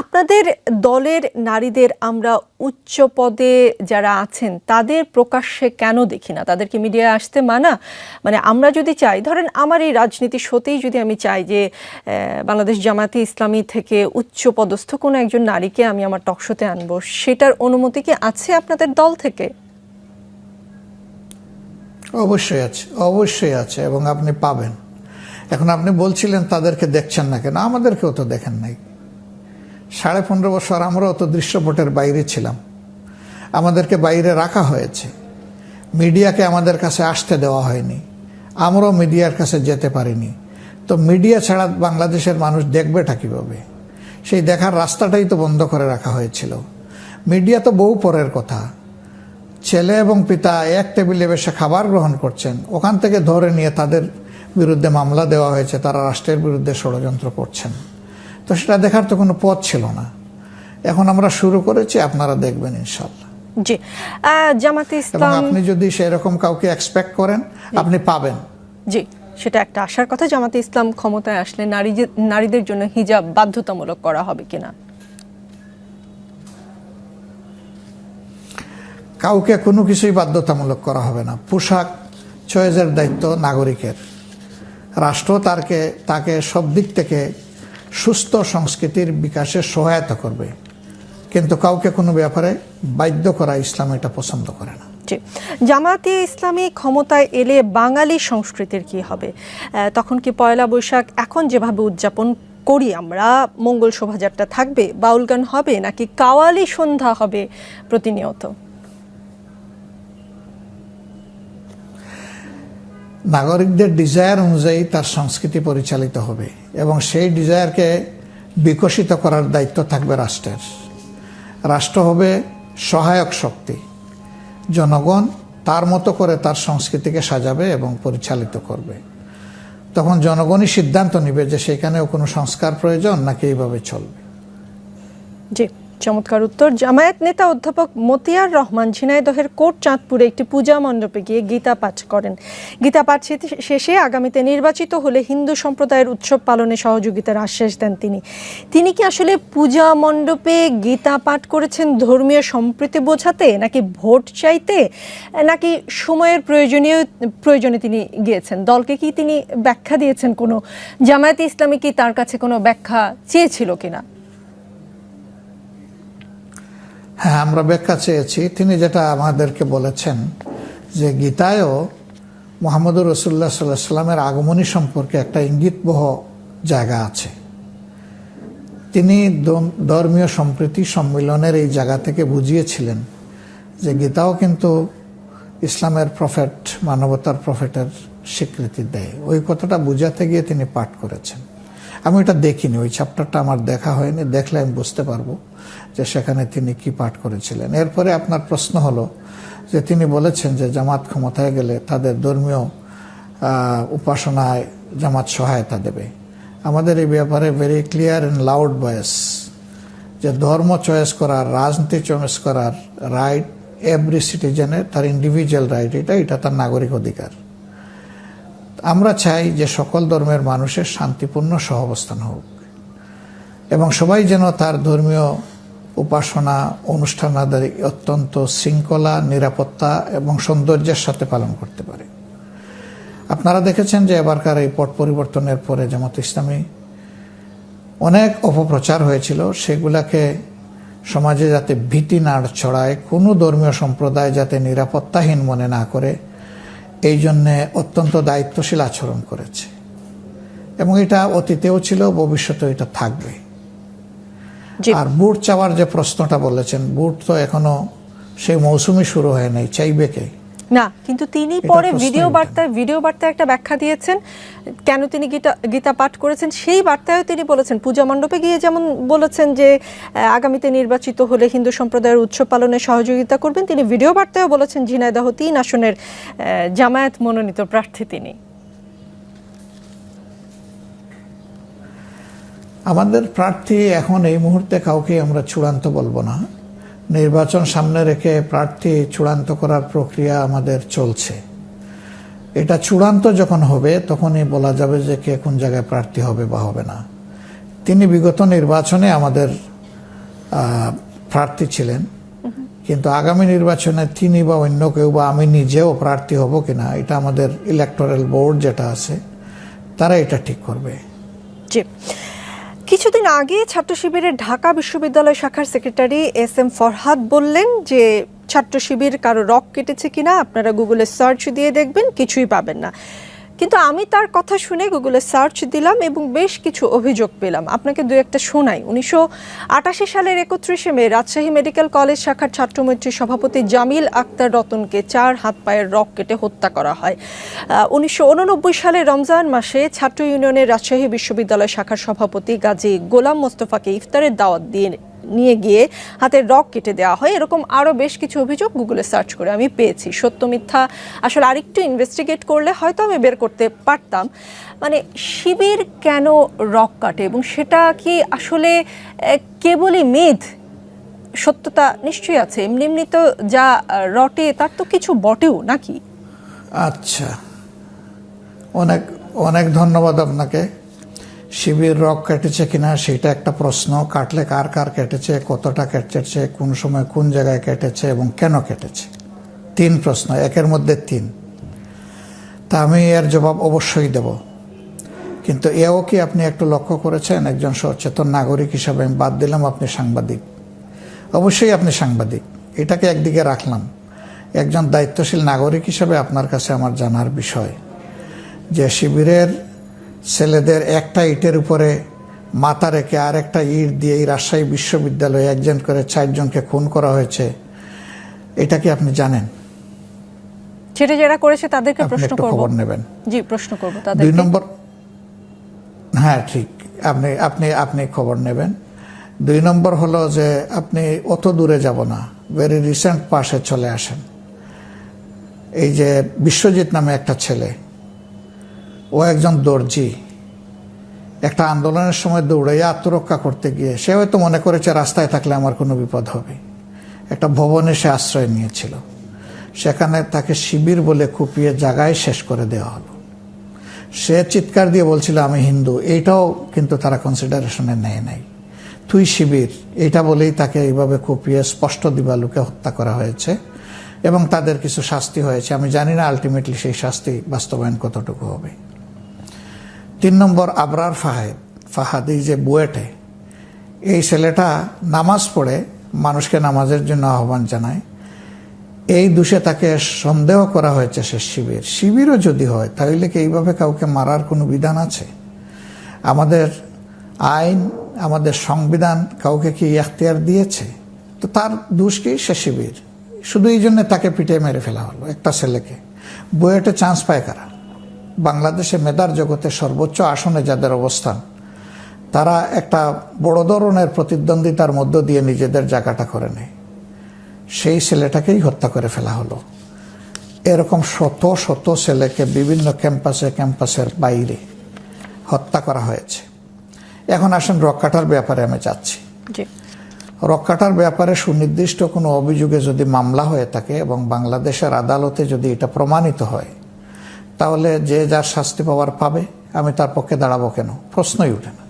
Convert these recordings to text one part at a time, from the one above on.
আপনাদের দলের নারীদের আমরা উচ্চ পদে যারা আছেন তাদের প্রকাশ্যে কেন দেখি না? তাদেরকে মিডিয়ায় আসতে মানা? মানে আমরা যদি চাই, ধরেন আমার এই রাজনীতি শোতেই যদি আমি চাই যে বাংলাদেশ জামায়াতে ইসলামী থেকে উচ্চ পদস্থ কোনো একজন নারীকে আমি আমার টকশোতে আনবো, সেটার অনুমতি কি আছে আপনাদের দল থেকে? অবশ্যই আছে, অবশ্যই আছে, এবং আপনি পাবেন। এখন আপনি বলছিলেন তাদেরকে দেখছেন না কেন, আমাদেরকেও তো দেখেন নাই। 15.5 বছর আমরাও তো দৃশ্যপটের বাইরে ছিলাম, আমাদেরকে বাইরে রাখা হয়েছে, মিডিয়াকে আমাদের কাছে আসতে দেওয়া হয়নি, আমরাও মিডিয়ার কাছে যেতে পারিনি। তো মিডিয়া ছাড়া বাংলাদেশের মানুষ দেখবেটা কীভাবে? সেই দেখার রাস্তাটাই তো বন্ধ করে রাখা হয়েছিল। মিডিয়া তো বহু পরের কথা। ছেলে এবং পিতা এক টেবিলে বসে খাবার গ্রহণ করছেন, ওখান থেকে ধরে নিয়ে তাদের বিরুদ্ধে মামলা দেওয়া হয়েছে, তারা রাষ্ট্রের বিরুদ্ধে ষড়যন্ত্র করছেন। তো সেটা দেখার তো কোনো পথ ছিল না। এখন আমরা শুরু করেছি, আপনারা দেখবেন ইনশাআল্লাহ। জি, জামাতে ইসলাম, এবং আপনি যদি সেরকম কাউকে এক্সপেক্ট করেন আপনি পাবেন। জি, সেটা একটা আশার কথা। জামাতে ইসলাম ক্ষমতায় আসলে নারীদের জন্য হিজাব বাধ্যতামূলক করা হবে কিনা? কাউকে কোনো কিছুই বাধ্যতামূলক করা হবে না। পোশাক চয়েসের দায়িত্ব নাগরিকের। রাষ্ট্র তাকে সব দিক থেকে সুস্থ সংস্কৃতির বিকাশে সহায়তা করবে, কিন্তু কাউকে কোনো ব্যাপারে বাধ্য করা ইসলাম এটা পছন্দ করে না। জামায়াতে ইসলামী ক্ষমতায় এলে বাঙালি সংস্কৃতির কি হবে? তখন কি পয়লা বৈশাখ এখন যেভাবে উদযাপন করি আমরা, মঙ্গল শোভাযাত্রা থাকবে, বাউল গান হবে, নাকি কাওয়ালি সন্ধ্যা হবে প্রতিনিয়ত? নাগরিকদের ডিজায়ার অনুযায়ী তার সংস্কৃতি পরিচালিত হবে, এবং সেই ডিজায়ারকে বিকশিত করার দায়িত্ব থাকবে রাষ্ট্রের। রাষ্ট্র হবে সহায়ক শক্তি, জনগণ তার মতো করে তার সংস্কৃতিকে সাজাবে এবং পরিচালিত করবে। তখন জনগণই সিদ্ধান্ত নেবে যে সেখানেও কোনো সংস্কার প্রয়োজন নাকি এইভাবে চলবে। জি, চমৎকার উত্তর। জামায়াত নেতা অধ্যাপক মতিয়ার রহমান ঝিনাইদহের কোট চাঁদপুরে একটি পূজা মণ্ডপে গিয়ে গীতা পাঠ করেন। গীতা পাঠ শেষে আগামীতে নির্বাচিত হলে হিন্দু সম্প্রদায়ের উৎসব পালনে সহযোগিতার আশ্বাস দেন তিনি কি আসলে পূজা মণ্ডপে গীতা পাঠ করেছেন ধর্মীয় সম্প্রীতি বোঝাতে, নাকি ভোট চাইতে, নাকি সময়ের প্রয়োজনে তিনি গিয়েছেন? দলকে কি তিনি ব্যাখ্যা দিয়েছেন? কোনো জামায়াতে ইসলামী কি তার কাছে কোনো ব্যাখ্যা চেয়েছিল কিনা? হ্যাঁ, আমরা ব্যাখ্যা চেয়েছি। তিনি যেটা আমাদেরকে বলেছেন যে গীতায়ও মুহাম্মদুর রাসূলুল্লাহ সাল্লাল্লাহু আলাইহি ওয়াসাল্লামের আগমনী সম্পর্কে একটা ইঙ্গিতবহ জায়গা আছে। তিনি ধর্মীয় সম্প্রীতি সম্মিলনের এই জায়গা থেকে বুঝিয়েছিলেন যে গীতাও কিন্তু ইসলামের প্রফেট, মানবতার প্রফেটের স্বীকৃতি দেয়। ওই কথাটা বুঝাতে গিয়ে তিনি পাঠ করেছেন। আমি এটা দেখিনি, ওই চ্যাপ্টারটা আমার দেখা হয়নি, দেখলে আমি বুঝতে পারবো যে সেখানে তিনি কি পাঠ করেছিলেন। এরপরে আপনার প্রশ্ন হলো যে তিনি বলেছেন যে জামাত ক্ষমতায় গেলে তাদের ধর্মীয় উপাসনায় জামাত সহায়তা দেবে। আমাদের এই ব্যাপারে very clear and loud voice যে ধর্ম চয়েস করার, রাজনীতি চয়েস করার রাইট এভরি সিটিজেনের, তার ইন্ডিভিজুয়াল রাইট, এটা তার নাগরিক অধিকার। আমরা চাই যে সকল ধর্মের মানুষের শান্তিপূর্ণ সহাবস্থান হোক, এবং সবাই যেন তার ধর্মীয় উপাসনা অনুষ্ঠানাদি অত্যন্ত শৃঙ্খলা, নিরাপত্তা এবং সৌন্দর্যের সাথে পালন করতে পারে। আপনারা দেখেছেন যে এবারকার এই পট পরিবর্তনের পরে জামাত ইসলামী অনেক অপপ্রচার হয়েছিল, সেগুলাকে সমাজে যাতে ভীতি না ছড়ায়, কোনো ধর্মীয় সম্প্রদায় যাতে নিরাপত্তাহীন মনে না করে, এই জন্যে অত্যন্ত দায়িত্বশীল আচরণ করেছে, এবং এটা অতীতেও ছিল, ভবিষ্যতেও এটা থাকবে। আর ভোট চাওয়ার যে প্রশ্নটা বলেছেন, ভোট তো এখনো সেই মৌসুমই শুরু হয় নাই, চাইবে কে? না, কিন্তু তিনি পরে ভিডিও বার্তায় একটা ব্যাখ্যা দিয়েছেন কেন তিনি গীতা পাঠ করেছেন। সেই বার্তায়ও তিনি বলেছেন, পূজা মণ্ডপে গিয়ে যেমন বলেছেন যে আগামীতে নির্বাচিত হলে হিন্দু সম্প্রদায়ের উৎসব পালনে সহযোগিতা করবেন, তিনি ভিডিও বার্তায়ও বলেছেন ঝিনাইদহ 3 আসনের জামায়াত মনোনীত প্রার্থী তিনি। আমাদের প্রার্থী এখন এই মুহূর্তে কাউকে আমরা চূড়ান্ত বলবো না। নির্বাচন সামনে রেখে প্রার্থী চূড়ান্ত করার প্রক্রিয়া আমাদের চলছে। এটা চূড়ান্ত যখন হবে তখনই বলা যাবে যে কে কোন জায়গায় প্রার্থী হবে বা হবে না। তিনি বিগত নির্বাচনে আমাদের প্রার্থী ছিলেন, কিন্তু আগামী নির্বাচনে তিনি বা অন্য কেউ বা আমি নিজেও প্রার্থী হব কিনা এটা আমাদের ইলেকটোরাল বোর্ড যেটা আছে তারা এটা ঠিক করবে। জি, কিছুদিন আগে ছাত্র শিবিরের ঢাকা বিশ্ববিদ্যালয় শাখার সেক্রেটারি এস এম ফরহাদ বললেন যে ছাত্র শিবির কারো রক কেটেছে কিনা আপনারা গুগলে সার্চ দিয়ে দেখবেন, কিছুই পাবেন না। কিন্তু আমি তার কথা শুনে গুগলে সার্চ দিলাম এবং বেশ কিছু অভিযোগ পেলাম। আপনাকে দু একটা শোনাই। 1988 সালের 31শে মে রাজশাহী মেডিকেল কলেজ শাখার ছাত্রমৈত্রী সভাপতি জামিল আক্তার রতনকে 4 হাত পায়ের রক কেটে হত্যা করা হয়। 1989 সালে রমজান মাসে ছাত্র ইউনিয়নের রাজশাহী বিশ্ববিদ্যালয় শাখার সভাপতি গাজী গোলাম মোস্তফাকে ইফতারের দাওয়াত নিয়ে গিয়ে হাতের রক কেটে দেওয়া হয়। এরকম আরও বেশ কিছু অভিযোগ গুগলে সার্চ করে আমি পেয়েছি। সত্য মিথ্যা আসলে আরেকটু ইনভেস্টিগেট করলে হয়তো আমি বের করতে পারতাম। মানে শিবির কেন রক কাটে এবং সেটা কি আসলে কেবলই মেদ? সত্যতা নিশ্চয়ই আছে, এমনি এমনি তো যা রটে তার তো কিছু বটেও নাকি? আচ্ছা, অনেক অনেক ধন্যবাদ আপনাকে। শিবির রক কেটেছে কিনা সেটা একটা প্রশ্ন। কাটলে কার কার কেটেছে, কতটা কেটেছে, কোন সময় কোন জায়গায় কেটেছে এবং কেন কেটেছে, 3 প্রশ্ন, একের মধ্যে 3। তা আমি এর জবাব অবশ্যই দেব। কিন্তু এও কি আপনি একটু লক্ষ্য করেছেন, একজন সচেতন নাগরিক হিসাবে আমি বাদ দিলাম আপনি সাংবাদিক, অবশ্যই আপনি সাংবাদিক, এটাকে একদিকে রাখলাম। একজন দায়িত্বশীল নাগরিক হিসাবে আপনার কাছে আমার জানার বিষয় যে শিবিরের ছেলেদের একটা ইটের উপরে মাথা রেখে আর একটা ইট দিয়ে এই রাজশাহী বিশ্ববিদ্যালয়ে একজন করে 4 জনকে খুন করা হয়েছে, এটা কি আপনি জানেন? সেটা যারা করেছে তাদেরকে প্রশ্ন করব। খবর নেবেন। জি, প্রশ্ন করব তাদেরকে। 2 নম্বর, হ্যাঁ ঠিক, আপনি আপনি আপনি খবর নেবেন। 2 নম্বর হলো যে আপনি অত দূরে যাব না, ভেরি রিসেন্ট পাশে চলে আসেন। এই যে বিশ্বজিৎ নামে একটা ছেলে, ও একজন দর্জি, একটা আন্দোলনের সময় দৌড়াইয়া আত্মরক্ষা করতে গিয়ে সে হয়তো মনে করেছে রাস্তায় থাকলে আমার কোনো বিপদ হবে, একটা ভবনে সে আশ্রয় নিয়েছিল। সেখানে তাকে শিবির বলে কুপিয়ে জায়গায় শেষ করে দেওয়া হলো। সে চিৎকার দিয়ে বলছিল আমি হিন্দু, এইটাও কিন্তু তারা কনসিডারেশনে নেয় নাই। তুই শিবির, এইটা বলেই তাকে এইভাবে কুপিয়ে স্পষ্ট দিবালুকে হত্যা করা হয়েছে এবং তাদের কিছু শাস্তি হয়েছে। আমি জানি না আলটিমেটলি সেই শাস্তি বাস্তবায়ন কতটুকু হবে। 3 নম্বর, আবরার ফাহাদ, এই যে বুয়েটে, এই ছেলেটা নামাজ পড়ে মানুষকে নামাজের জন্য আহ্বান জানায়। এই দোষে তাকে সন্দেহ করা হয়েছে সে শিবিরও যদি হয় তাহলে কি এইভাবে কাউকে মারার কোনো বিধান আছে? আমাদের আইন, আমাদের সংবিধান কাউকে কি এখতিয়ার দিয়েছে? তো তার দোষ কি? সে শিবির। শুধু এই জন্য তাকে পিটিয়ে মেরে ফেলা হলো একটা ছেলেকে। বুয়েটে চান্স পায় কারা? বাংলাদেশে মেধার জগতে সর্বোচ্চ আসনে যাদের অবস্থান, তারা একটা বড় ধরনের প্রতিদ্বন্দ্বিতার মধ্য দিয়ে নিজেদের জায়গাটা করে নেয়। সেই ছেলেটাকেই হত্যা করে ফেলা হলো। এরকম শত শত ছেলেকে বিভিন্ন ক্যাম্পাসের বাইরে হত্যা করা হয়েছে। এখন আসেন রক কাটার ব্যাপারে আমি যাচ্ছি। রক কাটার ব্যাপারে সুনির্দিষ্ট কোনো অভিযোগে যদি মামলা হয়ে থাকে এবং বাংলাদেশের আদালতে যদি এটা প্রমাণিত হয়, তাহলে যে যার শাস্তি পাওয়ার পাবে। আমি তার পক্ষে দাঁড়াবো কেন? প্রশ্নই উঠে না।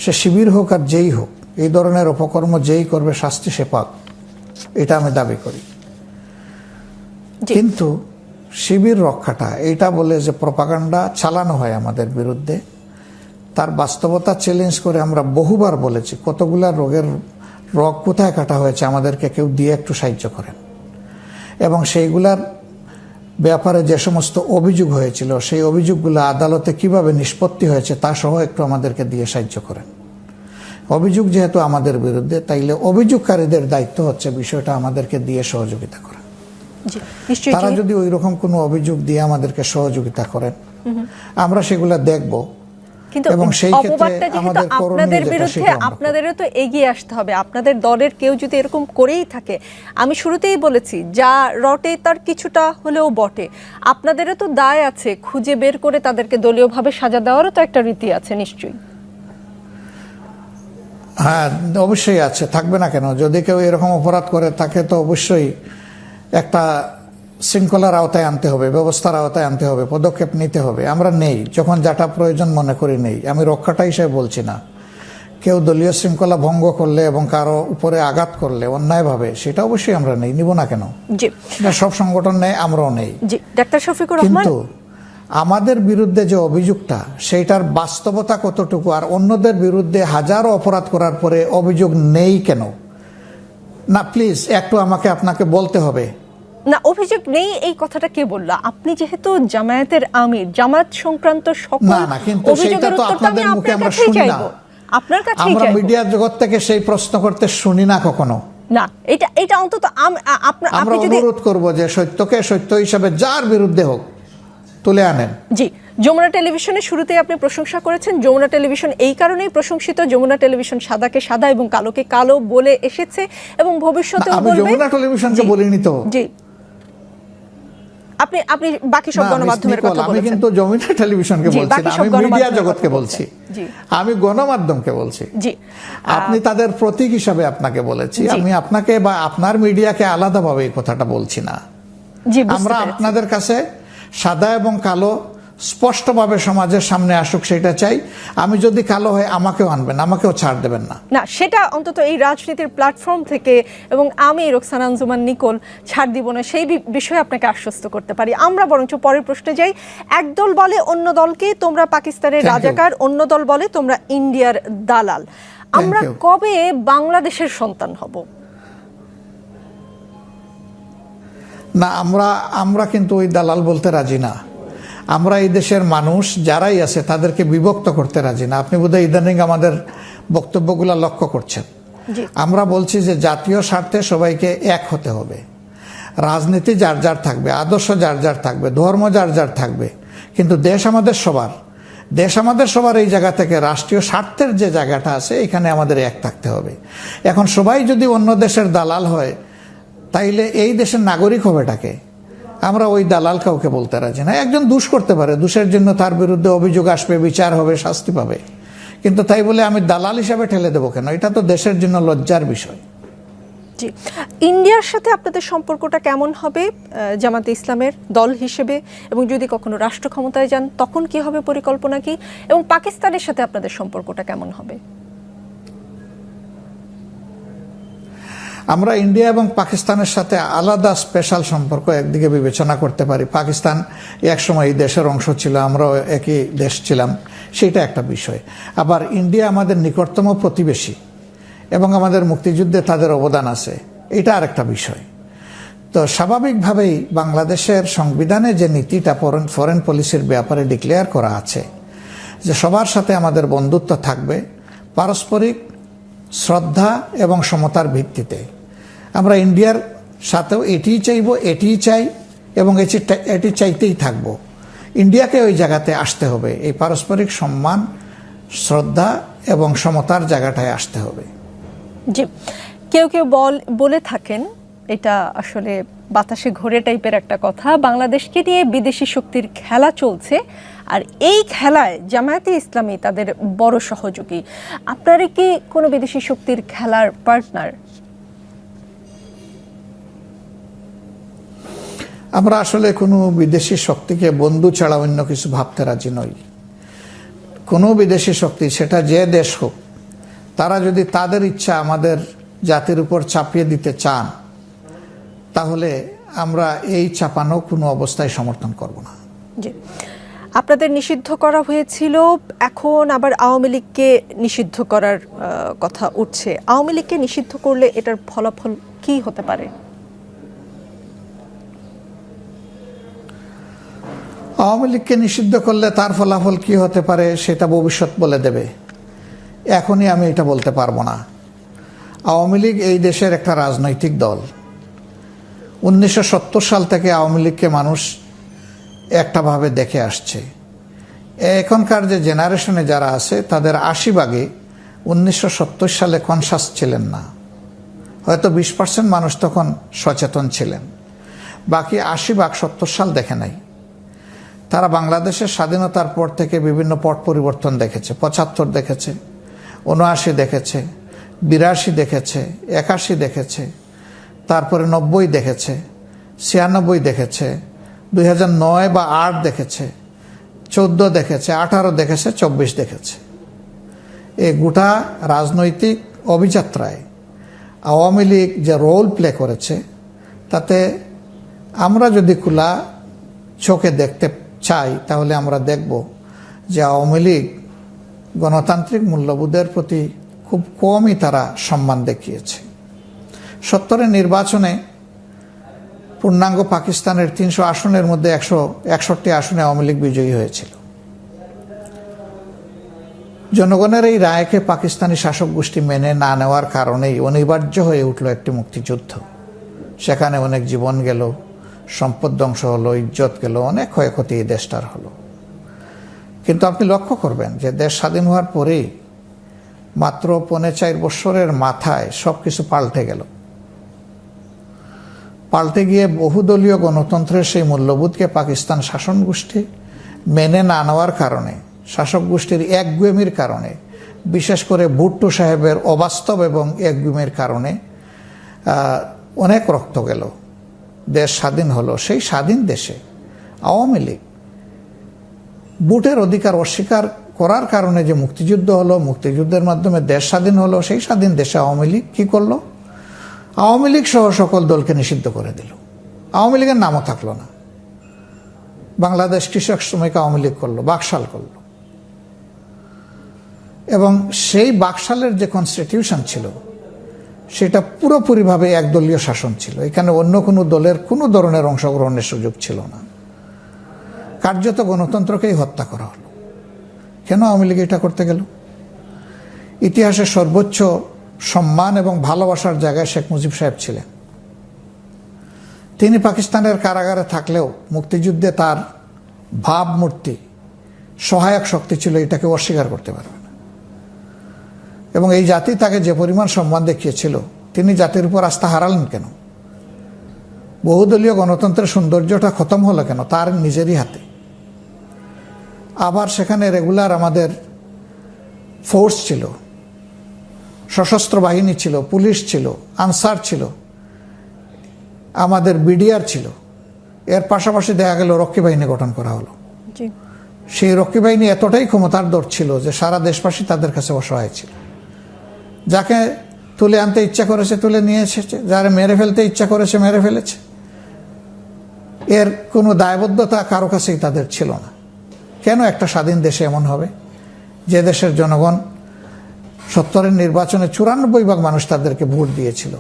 সে শিবির হোক আর যেই হোক, এই ধরনের অপকর্ম যেই করবে শাস্তি সে পাক, এটা আমি দাবি করি। কিন্তু শিবির রক্ষাটা এইটা বলে যে প্রপাগান্ডা চালানো হয় আমাদের বিরুদ্ধে, তার বাস্তবতা চ্যালেঞ্জ করে আমরা বহুবার বলেছি কতগুলা রোগের রগ কোথায় কাটা হয়েছে আমাদেরকে কেউ দিয়ে একটু সাহায্য করেন। এবং সেইগুলার ব্যাপারে যে সমস্ত অভিযোগ হয়েছিল সেই অভিযোগগুলো আদালতে কিভাবে নিষ্পত্তি হয়েছে তা সহ একটু আমাদেরকে দিয়ে সাহায্য করেন। অভিযোগ যেহেতু আমাদের বিরুদ্ধে, তাইলে অভিযোগকারীদের দায়িত্ব হচ্ছে বিষয়টা আমাদেরকে দিয়ে সহযোগিতা করা। তারা যদি ওই রকম কোনো অভিযোগ দিয়ে আমাদেরকে সহযোগিতা করেন, আমরা সেগুলা দেখব। কিন্তু অপবাদটা যেহেতু আপনাদের বিরুদ্ধে, আপনাদেরও তো এগিয়ে আসতে হবে। আপনাদের দলের কেউ যদি এরকম করেই থাকে, আমি শুরুতেই বলেছি যা রটে তার কিছুটা হলেও বটে। আপনাদেরও তো দায় আছে খুঁজে বের করে তাদেরকে দলীয়ভাবে সাজা দেওয়ারও তো একটা রীতি আছে নিশ্চয়ই। হ্যাঁ, অবশ্যই আছে, থাকবে না কেন? যদি কেউ এরকম অপরাধ করে তাকে তো অবশ্যই একটা শৃঙ্খলার আওতায় আনতে হবে, ব্যবস্থার আওতায় আনতে হবে, পদক্ষেপ নিতে হবে। আমরা নেই, যখন যেটা প্রয়োজন মনে করি নেই। আমি রক্ষাটা হিসেবে বলছি না, কেউ দলীয় শৃঙ্খলা ভঙ্গ করলে এবং কারো উপরে আঘাত করলে অন্যায়ভাবে, সেটা অবশ্যই আমরা নেই, নিব না কেন? জি, এটা সব সংগঠন নেই, আমরাও নেই। জি, ডাক্তার শফিকুর রহমান, কিন্তু আমাদের বিরুদ্ধে যে অভিযোগটা, সেইটার বাস্তবতা কতটুকু, আর অন্যদের বিরুদ্ধে হাজারো অপরাধ করার পরে অভিযোগ নেই কেন? না প্লিজ একটু আমাকে আপনাকে বলতে হবে। না, অভিযোগ নেই এই কথাটা কে বলল? আপনি যেহেতু জামায়াতের আমির, জামাত সংক্রান্ত সকল না, কিন্তু সেটা অভিযোগের তো উত্তরটা আমি আপনাদের মুখে আপনার আমরা কাছেই শুনি না। চাইবো, আপনার কাছেই আমরা চাইবো। মিডিয়া জগৎ থেকে সেই প্রশ্ন করতে শুনি না কখনো। না, এটা অন্তত আমরা আপনি যদি অনুরোধ করব যে সত্যকে সত্য হিসাবে যার বিরুদ্ধে হোক তুলে আনেন। জি, যমুনা টেলিভিশনের শুরুতেই আপনি প্রশংসা করেছেন। যমুনা টেলিভিশন এই কারণেই প্রশংসিত, যমুনা টেলিভিশন সাদাকে সাদা এবং কালোকে কালো বলে এসেছে এবং ভবিষ্যতেও আমি বলবে। যমুনা টেলিভিশনকে বলিনি তো। জি, আপনি বাকি সব গণমাধ্যমের কথা আমি বলেছেন। কিন্তু যমুনা টেলিভিশনকে জি, বলছি বাকি না, সব আমি মিডিয়া গণমাধ্যমের জগৎকে কথা বলছি। জি, আমি গণমাধ্যমকে বলছি। জি, আপনি তাদের প্রতীক হিসাবে আপনাকে বলেছি। জি। আমি আপনাকে বা আপনার মিডিয়াকে আলাদাভাবে এই কথাটা বলছি না। জি, বুঝতে আমরা পেরেছি। আপনাদের কাছে সাদা এবং কালো স্পষ্টভাবে সমাজের সামনে আসুক সেটা চাই। আমি যদি কালো হয় আমাকেও আনবেন, আমাকেও ছাড় দেবেন না। না, সেটা অন্তত এই রাজনীতির প্ল্যাটফর্ম থেকে এবং আমি রোকসানা আঞ্জুমান নিকোল ছাড় দিব না, সেই বিষয়ে আপনাকে আশ্বস্ত করতে পারি। আমরা বরঞ্চ পরের প্রশ্নে যাই। একদল বলে অন্য দলকে তোমরা পাকিস্তানের রাজাকার, অন্য দল বলে তোমরা ইন্ডিয়ার দালাল। আমরা কবে বাংলাদেশের সন্তান হব? না, আমরা কিন্তু ওই দালাল বলতে রাজি না। আমরা এই দেশের মানুষ যারাই আছে তাদেরকে বিভক্ত করতে রাজি না। আপনি বোধহয় ইদানিং আমাদের বক্তব্যগুলো লক্ষ্য করছেন। আমরা বলছি যে জাতীয় স্বার্থে সবাইকে এক হতে হবে। রাজনীতি যার যার থাকবে, আদর্শ যার যার থাকবে, ধর্ম যার যার থাকবে, কিন্তু দেশ আমাদের সবার। দেশ আমাদের সবার এই জায়গা থেকে রাষ্ট্রীয় স্বার্থের যে জায়গাটা আছে এখানে আমাদের এক থাকতে হবে। এখন সবাই যদি অন্য দেশের দালাল হয় তাইলে এই দেশের নাগরিক হবেটাকে? আমরা ওই দালাল কাউকে বলতে রাজি না। একজন দোষ করতে পারে, দোষের জন্য তার বিরুদ্ধে অভিযোগ আসবে, বিচার হবে, শাস্তি পাবে, কিন্তু তাই বলে আমি দালাল হিসাবে ঠেলে দেবো কেন? এটা তো দেশের জন্য লজ্জার বিষয়। জি, ইন্ডিয়ার সাথে আপনাদের সম্পর্কটা কেমন হবে জামাতে ইসলামের দল হিসেবে, এবং যদি কখনো রাষ্ট্র ক্ষমতায় যান তখন কি হবে, পরিকল্পনা কি? এবং পাকিস্তানের সাথে আপনাদের সম্পর্কটা কেমন হবে? আমরা ইন্ডিয়া এবং পাকিস্তানের সাথে আলাদা স্পেশাল সম্পর্ক একদিকে বিবেচনা করতে পারি। পাকিস্তান একসময় এই দেশের অংশ ছিল, আমরাও একই দেশ ছিলাম, সেটা একটা বিষয়। আবার ইন্ডিয়া আমাদের নিকটতম প্রতিবেশী এবং আমাদের মুক্তিযুদ্ধে তাদের অবদান আছে, এটা আরেকটা বিষয়। তো স্বাভাবিকভাবেই বাংলাদেশের সংবিধানে যে নীতিটা ফরেন পলিসির ব্যাপারে ডিক্লেয়ার করা আছে যে সবার সাথে আমাদের বন্ধুত্ব থাকবে, পারস্পরিক শ্রদ্ধা এবং সমতার ভিত্তিতে, আমরা ইন্ডিয়ার সাথেও এটিই চাইব, এটিই চাই এবং এটি চাইতেই থাকব। ইন্ডিয়াকে ওই জায়গাতে আসতে হবে, এই পারস্পরিক সম্মান, শ্রদ্ধা এবং সমতার জায়গাটায় আসতে হবে। জি, কেউ কেউ বলে থাকেন, এটা আসলে বাতাসে ঘোরে টাইপের একটা কথা, বাংলাদেশকে নিয়ে বিদেশি শক্তির খেলা চলছে, আর এই খেলায় জামায়াতে ইসলামী তাদের বড় সহযোগী। আপনারা কি কোনো বিদেশি শক্তির খেলার পার্টনার? আমরা আসলে কোনো বিদেশি শক্তিকে বন্ধু ছাড়া অন্য কিছু ভাবতে রাজি নই। কোনো বিদেশি শক্তি, সেটা যে দেশ হোক, তারা যদি তাদের ইচ্ছা আমাদের জাতির উপর চাপিয়ে দিতে চান তাহলে আমরা এই চাপানো কোনো অবস্থায় সমর্থন করব না। জি, আপনাদের নিষিদ্ধ করা হয়েছিল, এখন আবার আওয়ামী লীগকে নিষিদ্ধ করার কথা উঠছে। আওয়ামী লীগকে নিষিদ্ধ করলে এটার ফলাফল কি হতে পারে? আওয়ামী লীগকে নিষিদ্ধ করলে তার ফলাফল কি হতে পারে সেটা ভবিষ্যৎ বলে দেবে, এখনই আমি এটা বলতে পারবো না। আওয়ামী লীগ এই দেশের একটা রাজনৈতিক দল। 1970 সাল থেকে আওয়ামী লীগকে মানুষ একটাভাবে দেখে আসছে। এখনকার যে জেনারেশনে যারা আছে তাদের 80 ভাগে 1970 সালে কনসাস ছিলেন না, হয়তো 20% মানুষ তখন সচেতন ছিলেন, বাকি 80 ভাগ 70 সাল দেখে নাই। তারা বাংলাদেশের স্বাধীনতার পর থেকে বিভিন্ন পট পরিবর্তন দেখেছে, 75 দেখেছে, 79 দেখেছে, 82 দেখেছে, 81 দেখেছে, তারপরে 90 দেখেছে, 96 দেখেছে, 2009 বা 8 দেখেছে, 14 দেখেছে, 18 দেখেছে, 24 দেখেছে। এই গোটা রাজনৈতিক অভিযাত্রায় আওয়ামী লীগ যে রোল প্লে করেছে, তাতে আমরা যদি খোলা চোখে দেখতে চাই তাহলে আমরা দেখব যে আওয়ামী লীগ গণতান্ত্রিক মূল্যবোধের প্রতি খুব কমই তারা সম্মান দেখিয়েছে। 70-এর নির্বাচনে পূর্ণাঙ্গ পাকিস্তানের 300 আসনের মধ্যে 161 আসনে আওয়ামী লীগ বিজয়ী হয়েছিল। জনগণের এই রায়কে পাকিস্তানি শাসক গোষ্ঠী মেনে না নেওয়ার কারণেই অনিবার্য হয়ে উঠল একটি মুক্তিযুদ্ধ। সেখানে অনেক জীবন গেল, সম্পদ ধ্বংস হলো, ইজ্জত গেল, অনেক ক্ষয়ক্ষতি এই দেশটার হলো। কিন্তু আপনি লক্ষ্য করবেন যে দেশ স্বাধীন হওয়ার পরেই মাত্র 4.5 বছরের মাথায় সবকিছু পাল্টে গেল। পাল্টে গিয়ে বহুদলীয় গণতন্ত্রের সেই মূল্যবোধকে পাকিস্তান শাসন গোষ্ঠী মেনে না নেওয়ার কারণে, শাসক গোষ্ঠীর একগুয়েমির কারণে, বিশেষ করে ভুট্টো সাহেবের অবাস্তব এবং একগুয়েমির কারণে অনেক রক্ত গেল, দেশ স্বাধীন হলো। সেই স্বাধীন দেশে আওয়ামী লীগ ভোটের অধিকার অস্বীকার করার কারণে যে মুক্তিযুদ্ধ হলো, মুক্তিযুদ্ধের মাধ্যমে দেশ স্বাধীন হলো, সেই স্বাধীন দেশে আওয়ামী লীগ কী করলো? আওয়ামী লীগ সহ সকল দলকে নিষিদ্ধ করে দিল। আওয়ামী লীগের নামও থাকলো না। বাংলাদেশ কৃষক শ্রমিক আওয়ামী লীগ করলো, বাকশাল করলো। এবং সেই বাকশালের যে কনস্টিটিউশন ছিল সেটা পুরোপুরিভাবে একদলীয় শাসন ছিল। এখানে অন্য কোনো দলের কোনো ধরনের অংশগ্রহণের সুযোগ ছিল না। কার্যত গণতন্ত্রকেই হত্যা করা হলো। কেন আওয়ামী লীগ এটা করতে গেল? ইতিহাসের সর্বোচ্চ সম্মান এবং ভালোবাসার জায়গায় শেখ মুজিব সাহেব ছিলেন। তিনি পাকিস্তানের কারাগারে থাকলেও মুক্তিযুদ্ধে তার ভাবমূর্তি সহায়ক শক্তি ছিল, এটাকে অস্বীকার করতে পারবে না। এবং এই জাতি তাকে যে পরিমাণ সম্মান দেখিয়েছিল, তিনি জাতির উপর আস্থা হারালেন কেন? বহুদলীয় গণতন্ত্রের সৌন্দর্যটা খতম হলো কেন? তার নিজেরই হাতে। আবার সেখানে রেগুলার আমাদের ফোর্স ছিল, সশস্ত্র বাহিনী ছিল, পুলিশ ছিল, আনসার ছিল, আমাদের বিডিআর ছিল। এর পাশাপাশি দেখা গেল রক্ষী বাহিনী গঠন করা হলো। সেই রক্ষী বাহিনী এতটাই ক্ষমতার দর ছিল যে সারা দেশবাসী তাদের কাছে অসহায় ছিল। যাকে তুলে আনতে ইচ্ছা করেছে তুলে নিয়ে এসেছে, যারা মেরে ফেলতে ইচ্ছা করেছে মেরে ফেলেছে। এর কোনো দায়বদ্ধতা কারো কাছেই তাদের ছিল না। কেন একটা স্বাধীন দেশে এমন হবে, যে দেশের জনগণ 70-এর নির্বাচনে 94% মানুষ তাদেরকে ভোট দিয়েছিল?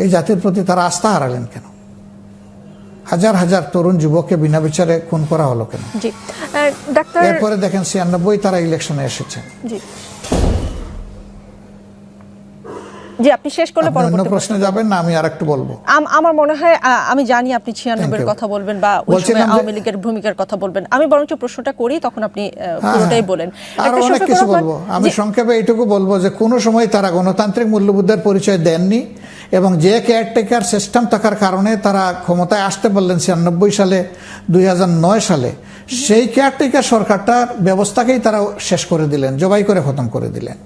এই জাতির প্রতি তারা আস্থা হারালেন কেন? হাজার হাজার তরুণ যুবককে বিনা বিচারে খুন করা হলো কেন? এরপরে দেখেন 96 তারা ইলেকশনে এসেছেন। জি, আপনি শেষ করলে পরবর্তী প্রশ্নে যাবেন না? আমি আরেকটু বলবো। আমার মনে হয় আমি জানি আপনি 96-এর কথা বলবেন বা ওই সময় আওয়ামী লীগের ভূমিকার কথা বলবেন। আমি বরঞ্চ প্রশ্নটা করি, তখন আপনি পুরোটাই বলেন। আর অনেক কিছু বলবো। আমি সংক্ষেপে এইটুকু বলবো যে কোনো সময় তারা গণতান্ত্রিক মূল্যবোধের পরিচয় দেননি, এবং যে কেয়ারটেকার সিস্টেম থাকার কারণে তারা ক্ষমতায় আসতে পারলেন 96 সালে, 2009 সালে, সেই কেয়ারটেকার সরকারটার ব্যবস্থাকেই তারা শেষ করে দিলেন, জবাই করে খতম করে দিলেন।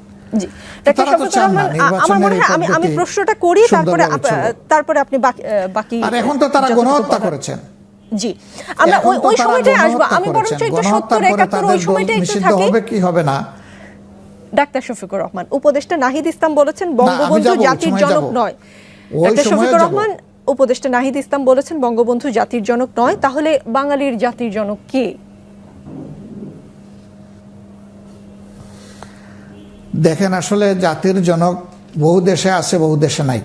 আমি প্রশ্নটা করি, তারপরে আপনি বাকি। আর এখন তো তারা গণহত্যা করেছেন। জি, আমরা ওই সময়টায় আসবো। আমি বরঞ্চ একটু 70-71 ওই সময়টা একটু থাকি। হবে কি হবে না? ডাক্তার শফিকুর রহমান, উপদেষ্টা নাহিদ ইসলাম বলেছেন বঙ্গবন্ধু জাতির জনক নয়। ডাক্তার শফিকুর রহমান, উপদেষ্টা নাহিদ ইসলাম বলেছেন বঙ্গবন্ধু জাতির জনক নয়। তাহলে বাঙালির জাতির জনক কে? দেখেন, আসলে জাতির জনক বহু দেশে আছে, বহু দেশে নাই।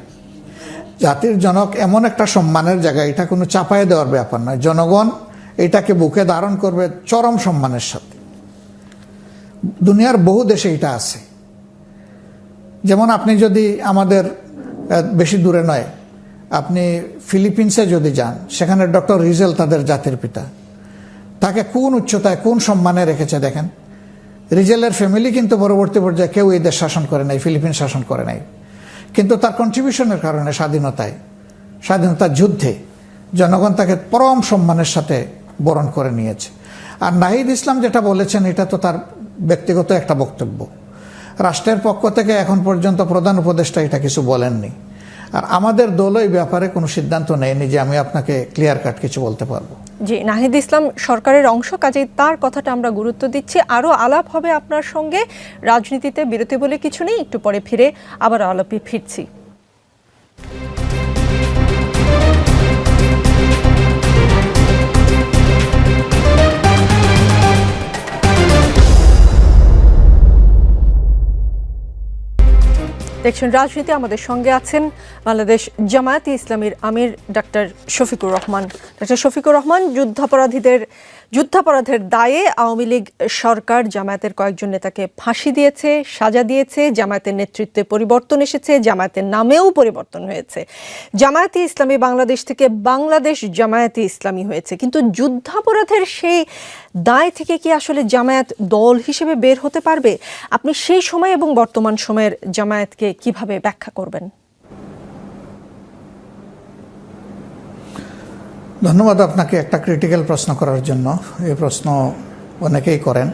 জাতির জনক এমন একটা সম্মানের জায়গা, এটা কোনো চাপায় দেওয়ার ব্যাপার নয়। জনগণ এটাকে বুকে ধারণ করবে চরম সম্মানের সাথে। দুনিয়ার বহু দেশে এটা আছে। যেমন আপনি যদি আমাদের বেশি দূরে নয়, আপনি ফিলিপিন্সে যদি যান, সেখানে ডক্টর রিজেল তাদের জাতির পিতা, তাকে কোন উচ্চতায় কোন সম্মানে রেখেছে দেখেন। রিজেলের ফ্যামিলি কিন্তু পরবর্তী পর্যায়ে কেউ এই দেশ শাসন করে নাই, ফিলিপিন শাসন করে নাই, কিন্তু তার কন্ট্রিবিউশনের কারণে স্বাধীনতার যুদ্ধে জনগণ তাকে পরম সম্মানের সাথে বরণ করে নিয়েছে। আর নাহিদ ইসলাম যেটা বলেছেন, এটা তো তার ব্যক্তিগত একটা বক্তব্য। রাষ্ট্রের পক্ষ থেকে এখন পর্যন্ত প্রধান উপদেষ্টা এটা কিছু বলেননি। আর আমাদের দল এই ব্যাপারে কোনো সিদ্ধান্ত নেয়নি যে আমি আপনাকে ক্লিয়ার কাট কিছু বলতে পারবো। জি, নাহিদ ইসলাম সরকারের অংশ, কাজেই তার কথাটা আমরা গুরুত্ব দিচ্ছি। আরও আলাপ হবে আপনার সঙ্গে। রাজনীতিতে বিরতি বলে কিছু নেই, একটু পরে ফিরে আবার আলাপে ফিরছি। দেখছেন রাজনীতি, আমাদের সঙ্গে আছেন বাংলাদেশ জামায়াতে ইসলামীর আমির ডাক্তার শফিকুর রহমান। ডাক্তার শফিকুর রহমান, যুদ্ধাপরাধের দায়ে আওয়ামী লীগ সরকার জামায়াতের কয়েকজন নেতাকে ফাঁসি দিয়েছে, সাজা দিয়েছে, জামায়াতের নেতৃত্বে পরিবর্তন এসেছে, জামায়াতের নামেও পরিবর্তন হয়েছে, জামায়াতে ইসলামী বাংলাদেশ থেকে বাংলাদেশ জামায়াতে ইসলামী হয়েছে। কিন্তু যুদ্ধাপরাধের সেই দায় থেকে কি আসলে জামায়াত দল হিসেবে বের হতে পারবে? আপনি সেই সময় এবং বর্তমান সময়ের জামায়াতকে কিভাবে ব্যাখ্যা করবেন? ধন্যবাদ আপনাকে একটা ক্রিটিক্যাল প্রশ্ন করার জন্য। এই প্রশ্ন অনেকেই করেন।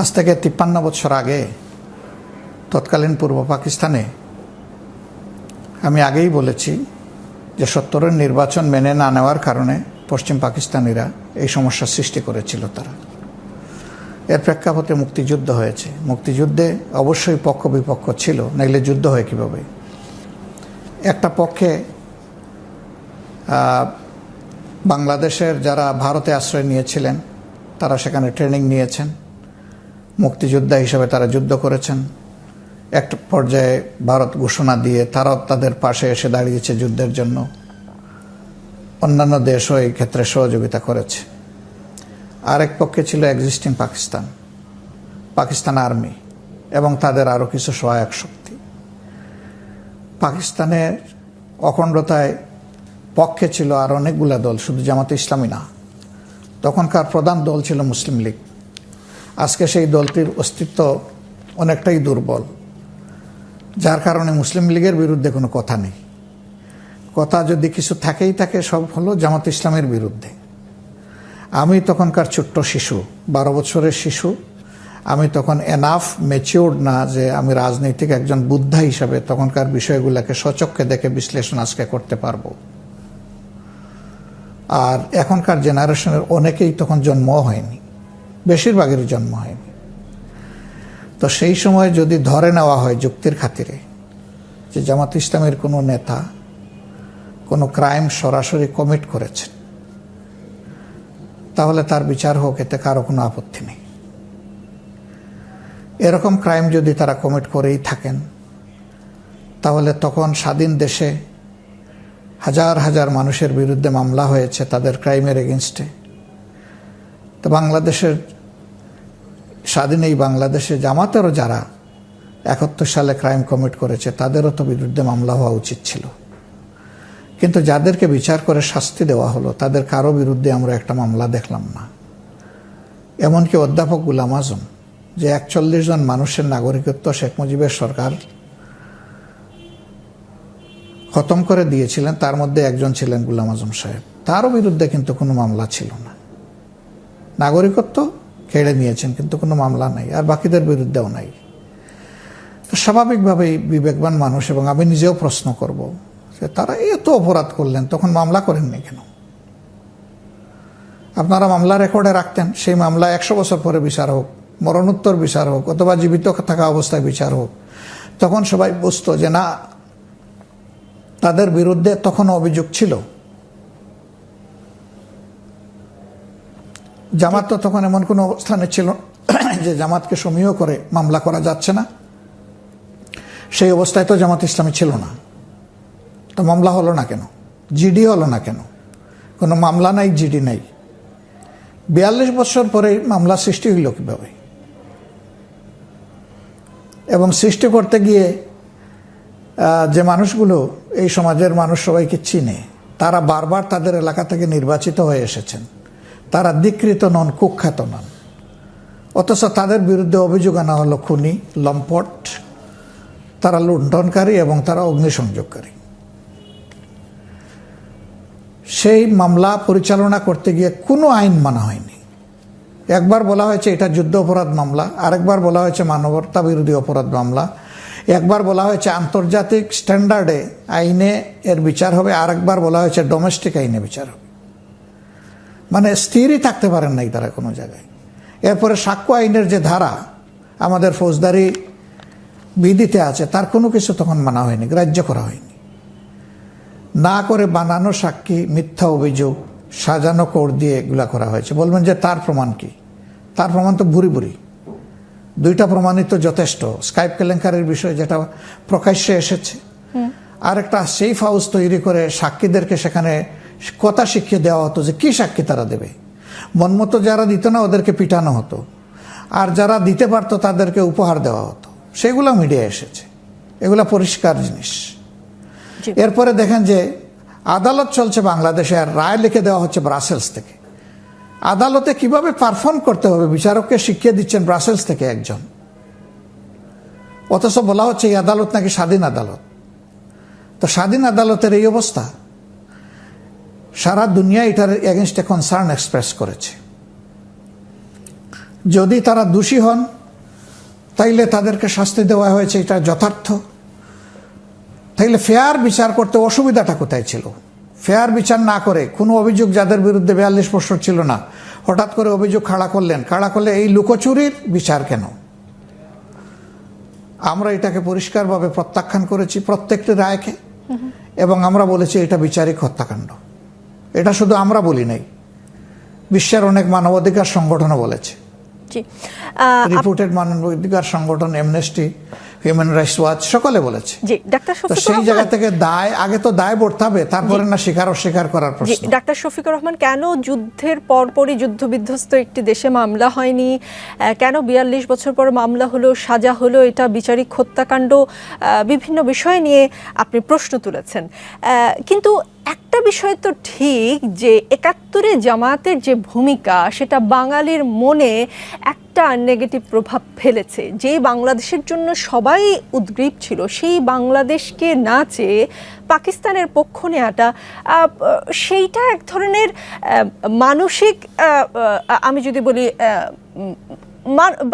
আজ থেকে 53 বছর আগে তৎকালীন পূর্ব পাকিস্তানে আমি আগেই বলেছি যে 70-এর নির্বাচন মেনে না নেওয়ার কারণে পশ্চিম পাকিস্তানিরা এই সমস্যার সৃষ্টি করেছিল। তারা এর প্রেক্ষাপটে মুক্তিযুদ্ধ হয়েছে। মুক্তিযুদ্ধে অবশ্যই পক্ষ বিপক্ষ ছিল, নাইলে যুদ্ধ হয় কীভাবে? একটা পক্ষে বাংলাদেশের যারা ভারতে আশ্রয় নিয়েছিলেন তারা সেখানে ট্রেনিং নিয়েছেন, মুক্তিযোদ্ধা হিসেবে তারা যুদ্ধ করেছেন। একটা পর্যায়ে ভারত ঘোষণা দিয়ে তারাও তাদের পাশে এসে দাঁড়িয়েছে যুদ্ধের জন্য। অন্যান্য দেশও এই ক্ষেত্রে সহযোগিতা করেছে। আরেক পক্ষে ছিল এক্সিস্টিং পাকিস্তান আর্মি এবং তাদের আরও কিছু সহায়ক শক্তি। পাকিস্তানের অখণ্ডতায় পক্ষে ছিল আর অনেকগুলা দল, শুধু জামাতে ইসলামী না। তখনকার প্রধান দল ছিল মুসলিম লীগ। আজকে সেই দলটির অস্তিত্ব অনেকটাই দুর্বল, যার কারণে মুসলিম লীগের বিরুদ্ধে কোনো কথা নেই। কথা যদি কিছু থাকেই থাকে, সব হলো জামাত ইসলামের বিরুদ্ধে। আমি তখনকার ছোট্ট শিশু, 12 বছরের শিশু। আমি তখন এনাফ ম্যাচিউরড না যে আমি রাজনৈতিক একজন বুদ্ধা হিসাবে তখনকার বিষয়গুলোকে সচক্ষে দেখে বিশ্লেষণ আজকে করতে পারবো। আর এখনকার জেনারেশনের অনেকেই তখন জন্ম হয়নি, বেশিরভাগেরই জন্ম হয়নি। তো সেই সময় যদি ধরে নেওয়া হয় যুক্তির খাতিরে যে জামাত ইসলামের কোনো নেতা কোনো ক্রাইম সরাসরি কমিট করেছেন, তাহলে তার বিচার হোক, এতে কারো কোনো আপত্তি নেই। এরকম ক্রাইম যদি তারা কমিট করেই থাকেন, তাহলে তখন স্বাধীন দেশে হাজার হাজার মানুষের বিরুদ্ধে মামলা হয়েছে তাদের ক্রাইমের এগেনস্টে। তো বাংলাদেশের স্বাধীন এই বাংলাদেশে জামাতেরও যারা 71 সালে ক্রাইম কমিট করেছে তাদেরও তো বিরুদ্ধে মামলা হওয়া উচিত ছিল। কিন্তু যাদেরকে বিচার করে শাস্তি দেওয়া হলো তাদের কারো বিরুদ্ধে আমরা একটা মামলা দেখলাম না। এমনকি অধ্যাপক গোলাম আজম, যে 41 জন মানুষের নাগরিকত্ব শেখ মুজিবের সরকার খতম করে দিয়েছিলেন, তার মধ্যে একজন ছিলেন গোলাম আজম সাহেব, তারও বিরুদ্ধে কিন্তু কোনো মামলা ছিল না। নাগরিকত্ব কেড়ে নিয়েছেন কিন্তু কোনো মামলা নাই, আর বাকিদের বিরুদ্ধেও নাই। তো স্বাভাবিকভাবেই বিবেকবান মানুষ, এবং আমি নিজেও প্রশ্ন করব যে তারা এত অপরাধ করলেন, তখন মামলা করেননি কেন? আপনারা মামলা রেকর্ডে রাখতেন, সেই মামলা 100 বছর পরে বিচার হোক, মরণোত্তর বিচার হোক, অথবা জীবিত থাকা অবস্থায় বিচার হোক, তখন সবাই বুঝতো যে না, তাদের বিরুদ্ধে তখন অভিযোগ ছিল। জামাত তো তখন এমন কোনো অবস্থানে ছিল যে জামাতকে সমীহ করে মামলা করা যাচ্ছে না, সেই অবস্থায় তো জামাত ইসলামী ছিল না। তো মামলা হলো না কেন? জিডি হলো না কেন? কোনো মামলা নাই, জিডি নাই। 42 বছর পরে মামলা সৃষ্টি হইল কিভাবে? এবং সৃষ্টি করতে গিয়ে যে মানুষগুলো এই সমাজের মানুষ সবাইকে চিনে, তারা বারবার তাদের এলাকা থেকে নির্বাচিত হয়ে এসেছেন, তারা ধিকৃত নন, কুখ্যাত নন, অথচ তাদের বিরুদ্ধে অভিযোগ আনা হলো খুনি, লম্পট, তারা লুণ্ঠনকারী এবং তারা অগ্নিসংযোগকারী। সেই মামলা পরিচালনা করতে গিয়ে কোনো আইন মানা হয়নি। একবার বলা হয়েছে এটা যুদ্ধ অপরাধ মামলা, আরেকবার বলা হয়েছে মানবতা বিরোধী অপরাধ মামলা, একবার বলা হয়েছে আন্তর্জাতিক স্ট্যান্ডার্ডে আইনে এর বিচার হবে, আরেকবার বলা হয়েছে ডোমেস্টিক আইনে বিচার হবে। মানে স্থিরই থাকতে পারেন নাই তারা কোনো জায়গায়। এরপরে সাক্ষ্য আইনের যে ধারা আমাদের ফৌজদারি বিধিতে আছে, তার কোনো কিছু তখন মানা হয়নি, গ্রাহ্য করা হয়নি। না করে বানানো সাক্ষী, মিথ্যা অভিযোগ, সাজানো কোর্ট দিয়ে এগুলা করা হয়েছে। বলবেন যে তার প্রমাণ কি? তার প্রমাণ তো ভুরি ভুরি, দুইটা প্রমাণিত যথেষ্ট। স্কাইপ কেলেঙ্কারির বিষয় যেটা প্রকাশ্যে এসেছে, আর একটা সেফ হাউস তৈরি করে সাক্ষীদেরকে সেখানে কথা শিখিয়ে দেওয়া হতো যে কি সাক্ষী তারা দেবে। মনমতো যারা দিত না ওদেরকে পিটানো হতো, আর যারা দিতে পারতো তাদেরকে উপহার দেওয়া হতো। সেগুলো মিডিয়া এসেছে, এগুলা পরিষ্কার জিনিস। এরপরে দেখেন যে আদালত চলছে বাংলাদেশে, আর রায় লিখে দেওয়া হচ্ছে ব্রাসেলস থেকে। আদালতে কিভাবে পারফর্ম করতে হবে বিচারককে শিখিয়ে দিচ্ছেন ব্রাসেলস থেকে একজন, অথচ বলা হচ্ছে এই আদালত নাকি স্বাধীন আদালত। তো স্বাধীন আদালতের এই অবস্থা, সারা দুনিয়া এটার এগেনস্টে কনসার্ন এক্সপ্রেস করেছে। যদি তারা দোষী হন তাইলে তাদেরকে শাস্তি দেওয়া হয়েছে, এটা যথার্থ। তাইলে ফেয়ার বিচার করতে অসুবিধাটা কোথায় ছিল? ফেয়ার বিচার না করে কোনো অভিযোগ যাদের বিরুদ্ধে 42 বছর ছিল না, হঠাৎ করে অভিযোগ খাড়া করলেন। খাড়া করলে এই লুকোচুরির বিচার কেন? আমরা এটাকে পরিষ্কারভাবে প্রত্যাখ্যান করেছি প্রত্যেকটি রায়কে, এবং আমরা বলেছি এটা বিচারিক হত্যাকাণ্ড। এটা শুধু আমরা বলি নাই, বিশ্বের অনেক মানবাধিকার সংগঠনও বলেছে। রিপোর্টেড মানবাধিকার সংগঠন, অ্যামনেস্টি, হিউম্যান রাইটস ওয়াচ সকলে বলেছে। তো সেই জায়গা থেকে দায়, আগে তো দায় বর্তাতে হবে, তারপরে না স্বীকার অস্বীকার করার প্রশ্ন। ডাক্তার শফিকুর রহমান, কেন যুদ্ধের পরপরই যুদ্ধবিধ্বস্ত একটি দেশে মামলা হয়নি? কেন 42 বছর পর মামলা হলো, সাজা হলো? এটা বিচারিক হত্যাকাণ্ড, বিভিন্ন বিষয় নিয়ে আপনি প্রশ্ন তুলেছেন। কিন্তু একটা বিষয় তো ঠিক যে 71-এ জামায়াতের যে ভূমিকা, সেটা বাঙালির মনে একটা নেগেটিভ প্রভাব ফেলেছে। যে বাংলাদেশের জন্য সবাই উদ্গ্রীব ছিল, সেই বাংলাদেশকে না চেয়ে পাকিস্তানের পক্ষ নেওয়াটা, সেইটা এক ধরনের মানসিক, আমি যদি বলি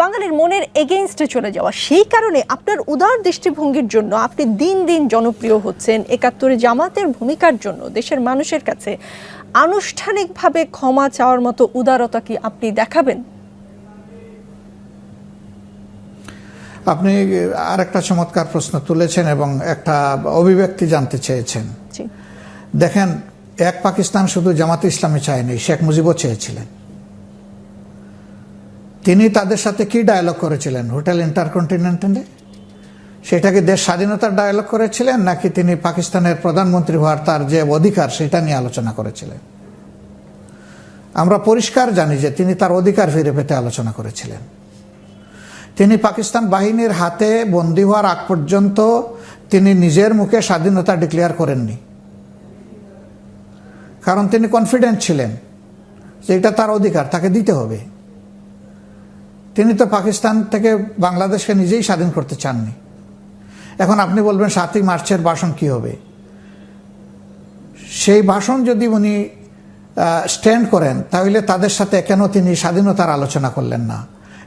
বাঙালির মনের এগেইনস্টে চলে যাওয়া। সেই কারণে আপনার উদার দৃষ্টিভঙ্গির জন্য আপনি দিন দিন জনপ্রিয় হচ্ছেন। 71-এ জামাতের ভূমিকার জন্য দেশের মানুষের কাছে আনুষ্ঠানিকভাবে ক্ষমা চাওয়ার মতো উদারতা কি আপনি দেখাবেন? আপনি আর একটা চমৎকার প্রশ্ন তুলেছেন এবং একটা অভিব্যক্তি জানতে চেয়েছেন। দেখেন, এক পাকিস্তান শুধু জামাতে ইসলামী চায়নি, শেখ মুজিবও চেয়েছিলেন। তিনি তাদের সাথে কি ডায়ালগ করেছিলেন হোটেল ইন্টারকন্টিনেন্টালে? সেটাকে দেশ স্বাধীনতার ডায়ালগ করেছিলেন, নাকি তিনি পাকিস্তানের প্রধানমন্ত্রী হওয়ার তার যে অধিকার সেটা নিয়ে আলোচনা করেছিলেন? আমরা পরিষ্কার জানি যে তিনি তার অধিকার ফিরে পেতে আলোচনা করেছিলেন। তিনি পাকিস্তান বাহিনীর হাতে বন্দী হওয়ার আগ পর্যন্ত তিনি নিজের মুখে স্বাধীনতা ডিক্লেয়ার করেননি, কারণ তিনি কনফিডেন্ট ছিলেন যে এটা তার অধিকার, তাকে দিতে হবে। তিনি তো পাকিস্তান থেকে বাংলাদেশকে নিজেই স্বাধীন করতে চাননি। এখন আপনি বলবেন 7ই মার্চের ভাষণ কি হবে? সেই ভাষণ যদি উনি স্ট্যান্ড করেন, তাহলে তাদের সাথে কেন তিনি স্বাধীনতার আলোচনা করলেন না,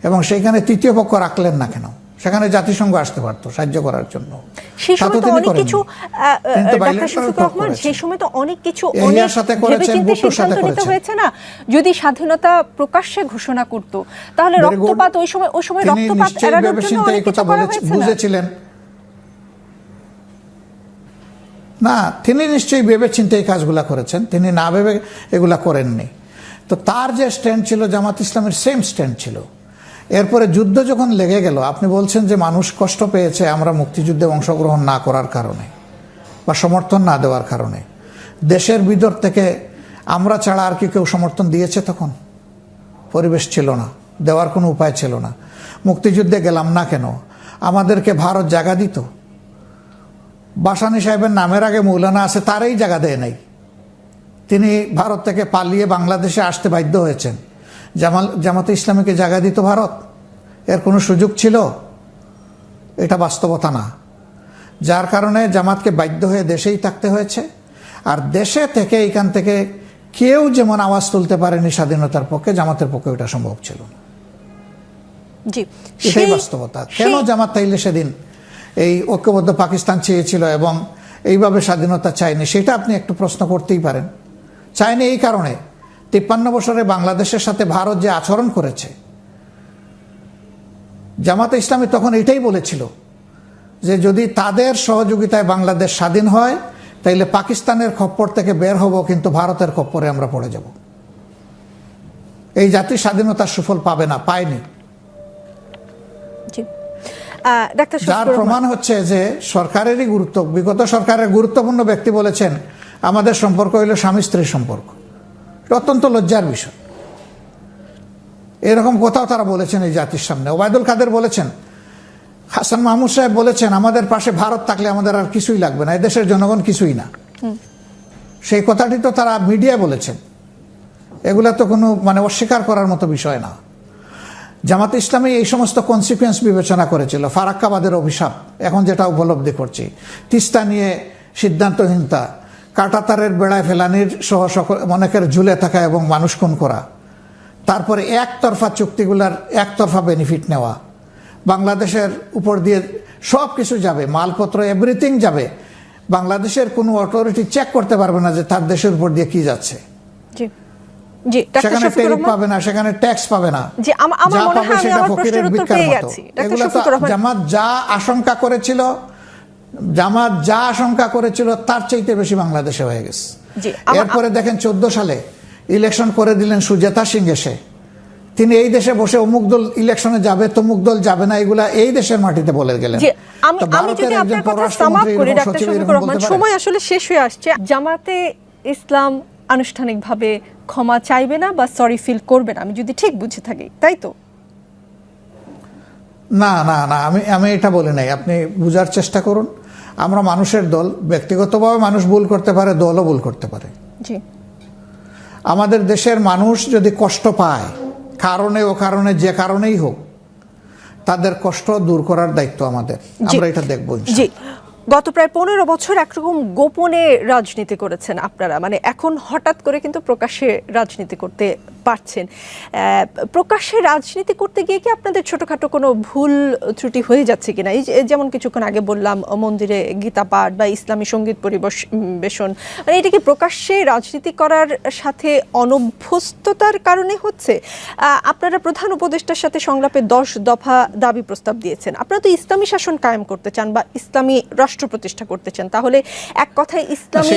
এবং সেইখানে তৃতীয় পক্ষ রাখলেন না কেন? সেখানে জাতিসংঘ আসতে পারতো সাহায্য করার জন্য। সেই সময় তো অনেক কিছু, ডাক্তার শফিকুর রহমান, সেই সময় তো অনেক কিছু সিদ্ধান্ত নিতে হয়েছে না? যদি স্বাধীনতা প্রকাশ্যে ঘোষণা করত, তাহলে রক্তপাত, ওই সময় রক্তপাত এড়ানোর জন্য অনেক কিছু করা হয়েছে না? বুঝেছিলেন না, তিনি নিশ্চয়ই ভেবে চিন্তে এই কাজগুলা করেছেন, তিনি না ভেবে এগুলা করেননি। তো তার যে স্ট্যান্ড ছিল জামাত ইসলামের সেম স্ট্যান্ড ছিল। এরপরে যুদ্ধ যখন লেগে গেল, আপনি বলছেন যে মানুষ কষ্ট পেয়েছে আমরা মুক্তিযুদ্ধে অংশগ্রহণ না করার কারণে বা সমর্থন না দেওয়ার কারণে। দেশের ভিতর থেকে আমরা ছাড়া আর কি কেউ সমর্থন দিয়েছে? তখন পরিবেশ ছিল না, দেওয়ার কোনো উপায় ছিল না। মুক্তিযুদ্ধে গেলাম না কেন? আমাদেরকে ভারত জায়গা দিত। বাসানী সাহেবের নামের আগে মৌলানা আছে, তারই জায়গা দেয় নাই। তিনি ভারত থেকে পালিয়ে বাংলাদেশে আসতে বাধ্য হয়েছেন। জামাতে ইসলামীকে জায়গা দিত ভারত? এর কোনো সুযোগ ছিল? এটা বাস্তবতা না। যার কারণে জামাতকে বাধ্য হয়ে দেশেই থাকতে হয়েছে। আর দেশে থেকে এখান থেকে কেউ যেমন আওয়াজ তুলতে পারেনি স্বাধীনতার পক্ষে, জামাতের পক্ষে এটা সম্ভব ছিল না। এটাই বাস্তবতা। কেন জামাত তাইলে সেদিন এই ঐক্যবদ্ধ পাকিস্তান চেয়েছিল এবং এইভাবে স্বাধীনতা চায়নি, সেটা আপনি একটু প্রশ্ন করতেই পারেন। চায়নি এই কারণে 53 বছরে বাংলাদেশের সাথে ভারত যে আচরণ করেছে, জামাতে ইসলামী তখন এটাই বলেছিল যে যদি তাদের সহযোগিতায় বাংলাদেশ স্বাধীন হয় তাইলে পাকিস্তানের খপ্পর থেকে বের হব, কিন্তু ভারতের খপ্পরে আমরা পড়ে যাব। এই জাতি স্বাধীনতার সুফল পাবে না, পায়নি। যার প্রমাণ হচ্ছে যে সরকারেরই বিগত সরকারের গুরুত্বপূর্ণ ব্যক্তি বলেছেন আমাদের সম্পর্ক হইল স্বামী স্ত্রীর সম্পর্ক। এটা অত্যন্ত লজ্জার বিষয়। এরকম কথাও তারা বলেছেন এই জাতির সামনে। ওবায়দুল কাদের বলেছেন, হাসান মাহমুদ সাহেব বলেছেন আমাদের পাশে ভারত থাকলে আমাদের আর কিছুই লাগবে না, এদেশের জনগণ কিছুই না। সেই কথাটি তো তারা মিডিয়ায় বলেছেন। এগুলা তো কোনো অস্বীকার করার মতো বিষয় না। জামাতে ইসলামী এই সমস্ত কনসিকুয়েন্স বিবেচনা করেছিল। ফারাক্কাবাদের অভিশাপ, এখন যেটা উপলব্ধি করছি, তিস্তা নিয়ে সিদ্ধান্তহীনতা, কাঁটাতারের বেড়ায় ফেলানির সহ অনেকের ঝুলে থাকা এবং মানুষ খুন করা, তারপরে একতরফা চুক্তিগুলার একতরফা বেনিফিট নেওয়া, বাংলাদেশের উপর দিয়ে সব কিছু যাবে, মালপত্র এভরিথিং যাবে, বাংলাদেশের কোনো অথরিটি চেক করতে পারবে না যে তার দেশের উপর দিয়ে কি যাচ্ছে। সেখানে ট্যারিফ পাবে না, সেখানে ট্যাক্স পাবে না, যা পাবে সেটা ফকিরের ভিক্ষার মতো। এগুলো তো জামাত যা আশঙ্কা করেছিল তার চাইতে বেশি বাংলাদেশে হয়ে গেছে। এরপরে দেখেন 14 সালে ইলেকশন করে দিলেন সুজাতা সিং এসে। তিনি এই দেশে বসে অমুক দল ইলেকশনে যাবে, তমুক দল যাবে না, এগুলা এই দেশের মাটিতে বলে গেলেন। সময় আসলে শেষ হয়ে আসছে। জামাতে ইসলাম আনুষ্ঠানিকভাবে ক্ষমা চাইবে না বা সরি ফিল করবে না, আমি যদি ঠিক বুঝে থাকি, তাই তো? না না না, আমি এটা বলি নাই। আপনি বুঝার চেষ্টা করুন। আমরা মানুষের দল, ব্যক্তিগতভাবে মানুষ ভুল করতে পারে, দলও ভুল করতে পারে। জি, আমাদের দেশের মানুষ যদি কষ্ট পায়, কারণে ও কারণে যে কারণেই হোক, তাদের কষ্ট দূর করার দায়িত্ব আমাদের। আমরা এটা দেখব। জি, গত প্রায় 15 বছর একরকম গোপনে রাজনীতি করেছেন আপনারা, এখন হঠাৎ করে কিন্তু প্রকাশ্যে রাজনীতি করতে পারছেন। প্রকাশ্যে রাজনীতি করতে গিয়ে কি আপনাদের ছোটখাটো কোনো ভুল ত্রুটি হয়ে যাচ্ছে কিনা? এই যেমন কিছুক্ষণ আগে বললাম মন্দিরে গীতা পাঠ বা ইসলামী সঙ্গীত পরিবেশন, এটা কি প্রকাশ্যে রাজনীতি করার সাথে অনভ্যস্ততার কারণে হচ্ছে? আপনারা প্রধান উপদেষ্টার সাথে সংলাপে 10 দফা দাবি প্রস্তাব দিয়েছেন। আপনারা তো ইসলামী শাসন কায়েম করতে চান বা ইসলামী রাষ্ট্র প্রতিষ্ঠা করতে চান, তাহলে এক কথায় ইসলামী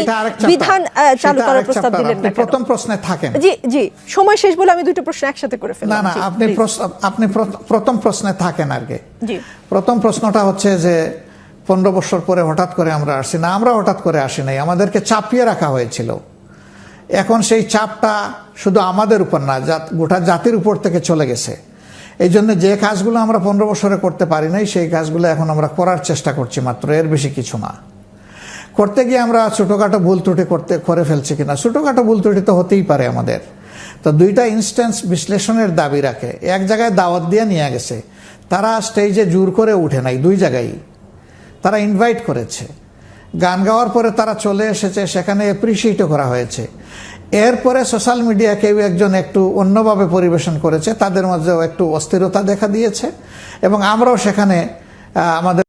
বিধান চালু করার প্রস্তাব দিলেন না। প্রথম প্রশ্নে থাকেন। জি জি, সময় শেষ বলে আমি দুটো প্রশ্ন একসাথে করে ফেললাম। না না, আপনি প্রথম প্রশ্নে থাকেন আগে। জি, প্রথম প্রশ্নটা হচ্ছে যে 15 বছর পরে হঠাৎ করে আমরা আসছি না। আমরা হঠাৎ করে আসি নাই, আমাদেরকে চাপিয়ে রাখা হয়েছিল। এখন সেই চাপটা শুধু আমাদের উপর না, গোটা জাতির উপর থেকে চলে গেছে। এই জন্য যে কাজগুলো আমরা 15 বছরে করতে পারি নাই, সেই কাজগুলো এখন আমরা করার চেষ্টা করছি মাত্র, এর বেশি কিছু না। করতে গিয়ে আমরা ছোটোখাটো ভুল ত্রুটি করে ফেলছি কিনা, ছোটোখাটো ভুল ত্রুটি তো হতেই পারে আমাদের। তো 2টা ইনস্ট্যান্স বিশ্লেষণের দাবি রাখে। এক জায়গায় দাওয়াত দিয়ে নিয়ে গেছে, তারা স্টেজে জোর করে উঠে নাই, 2 জায়গায় তারা ইনভাইট করেছে। গান গাওয়ার পরে তারা চলে এসেছে, সেখানে অ্যাপ্রিসিয়েটও করা হয়েছে। এরপরে সোশ্যাল মিডিয়া কেউ একজন একটু অন্যভাবে পরিবেশন করেছে, তাদের মধ্যেও একটু অস্থিরতা দেখা দিয়েছে এবং আমরাও সেখানে আমাদের